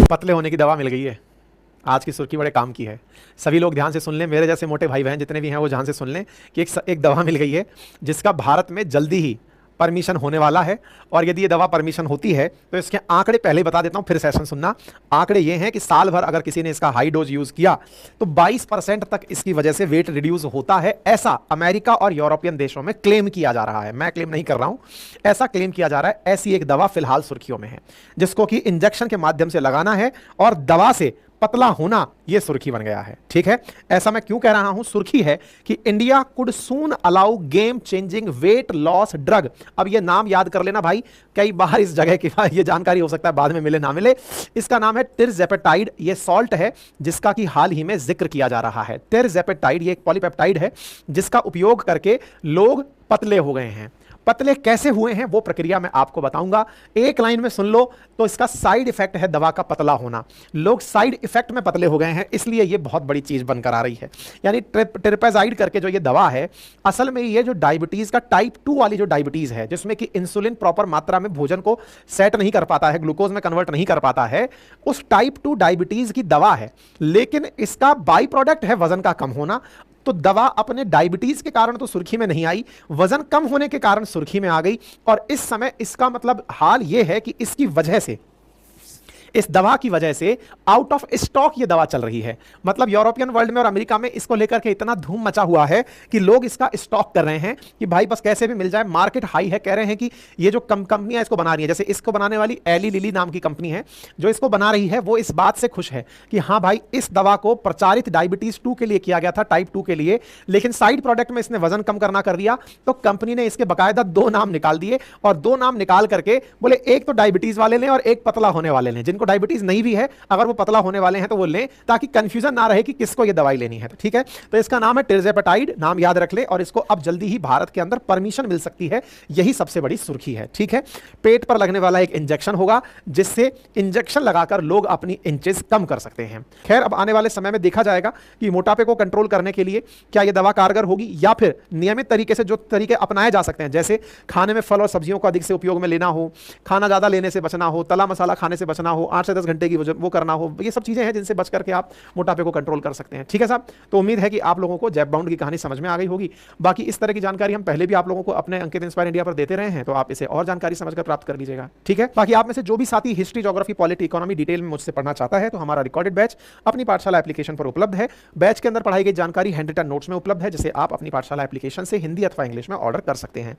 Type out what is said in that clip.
पतले होने की दवा मिल गई है। आज की सुर्खी बड़े काम की है। सभी लोग ध्यान से सुन लें, मेरे जैसे मोटे भाई बहन जितने भी हैं वो ध्यान से सुन लें कि एक दवा मिल गई है जिसका भारत में जल्दी ही परमिशन होने वाला है। और यदि ये दवा परमिशन होती है तो इसके आंकड़े पहले ही बता देता हूं, फिर सेशन सुनना। आंकड़े ये हैं कि साल भर अगर किसी ने इसका हाई डोज यूज किया तो 22% तक इसकी वजह से वेट रिड्यूस होता है। ऐसा अमेरिका और यूरोपियन देशों में क्लेम किया जा रहा है। मैं क्लेम नहीं कर रहा हूं, ऐसा क्लेम किया जा रहा है। ऐसी एक दवा फिलहाल सुर्खियों में है जिसको कि इंजेक्शन के माध्यम से लगाना है और दवा से पतला होना, यह सुर्खी बन गया है। ठीक है, ऐसा मैं क्यों कह रहा हूं? सुर्खी है कि India could soon allow game changing weight loss drug. अब यह नाम याद कर लेना भाई, कई बार इस जगह की यह जानकारी हो सकता है बाद में मिले ना मिले। इसका नाम है टिरजेपेटाइड। यह सॉल्ट है जिसका कि हाल ही में जिक्र किया जा रहा है। टिरजेपेटाइड यह एक पॉलीपेप्टाइड है जिसका उपयोग करके लोग पतले हो गए हैं। पतले कैसे हुए हैं वो प्रक्रिया मैं आपको बताऊंगा। एक लाइन में सुन लो तो इसका साइड इफेक्ट है दवा का पतला होना। लोग साइड इफेक्ट में पतले हो गए हैं, इसलिए ये बहुत बड़ी चीज बनकर आ रही है। यानी टिरपेजाइड करके जो ये दवा है, असल में ये जो डायबिटीज का टाइप 2 वाली जो डायबिटीज है, जिसमें कि इंसुलिन प्रॉपर मात्रा में भोजन को सेट नहीं कर पाता है, ग्लूकोज में कन्वर्ट नहीं कर पाता है, उस टाइप 2 डायबिटीज की दवा है। लेकिन इसका बाई प्रोडक्ट है वजन का कम होना। तो दवा अपने डायबिटीज के कारण तो सुर्खी में नहीं आई, वजन कम होने के कारण सुर्खी में आ गई। और इस समय इसका मतलब हाल यह है कि इसकी वजह से, इस दवा की वजह से आउट ऑफ स्टॉक ये दवा चल रही है। मतलब यूरोपियन वर्ल्ड में और अमेरिका में इसको लेकर के इतना धूम मचा हुआ है कि लोग इसका स्टॉक कर रहे हैं कि भाई बस कैसे भी मिल जाए। मार्केट हाई है, कह रहे हैं कि ये जो कंपनियां इसको बना रही है, जैसे इसको बनाने वाली एली लिली नाम की कंपनी है जो इसको बना रही है, वो इस बात से खुश है कि हाँ भाई, इस दवा को प्रचारित डायबिटीज 2 के लिए किया गया था, टाइप 2 के लिए, लेकिन साइड प्रोडक्ट में इसने वजन कम करना कर दिया। तो कंपनी ने इसके बाकायदा 2 नाम निकाल दिए और 2 नाम निकाल करके बोले एक तो डायबिटीज वाले लें और एक पतला होने वाले लें। जिनको डायबिटीज नहीं भी है, अगर वो पतला होने वाले हैं तो वो लें, ताकि कंफ्यूजन ना रहे कि किसको ये दवाई लेनी है। ठीक है, तो इसका नाम है टिरजेपेटाइड, नाम याद रख ले। और इसको अब जल्दी ही भारत के अंदर परमिशन मिल सकती है, यही सबसे बड़ी सुर्खी है। ठीक है, पेट पर लगने वाला एक इंजेक्शन होगा जिससे इंजेक्शन लगाकर लोग अपनी इंचेस कम कर सकते हैं। खैर, अब आने वाले समय में देखा जाएगा कि मोटापे को कंट्रोल करने के लिए क्या यह दवा कारगर होगी, या फिर नियमित तरीके से जो तरीके अपनाए जा सकते हैं, जैसे खाने में फल और सब्जियों को अधिक से उपयोग में लेना हो, खाना ज्यादा लेने से बचना हो, तला मसाला खाने से बचना हो, 8 से 10 घंटे की वो करना हो, ये सब चीजें हैं जिनसे बच करके आप मोटापे को कंट्रोल कर सकते हैं। ठीक है साहब, तो उम्मीद है कि आप लोगों को जैप-बाउंड की कहानी समझ में आ गई होगी। बाकी इस तरह की जानकारी हम पहले भी आप लोगों को अपने अंकित इंस्पायर इंडिया पर देते रहे हैं, तो आप इसे और जानकारी समझकर प्राप्त कर लीजिएगा। ठीक है, बाकी आप में से जो भी साथी history, geography, polity, economy detail में मुझसे पढ़ना चाहता है तो हमारा रिकॉर्डेड बैच अपनी पाठशाला एप्लीकेशन पर उपलब्ध है। बैच के अंदर पढ़ाई गई जानकारी हैंड रिटन नोट्स में उपलब्ध है, जिसे आप अपनी पाठशाला एप्लीकेशन से हिंदी अथवा इंग्लिश में ऑर्डर कर सकते हैं।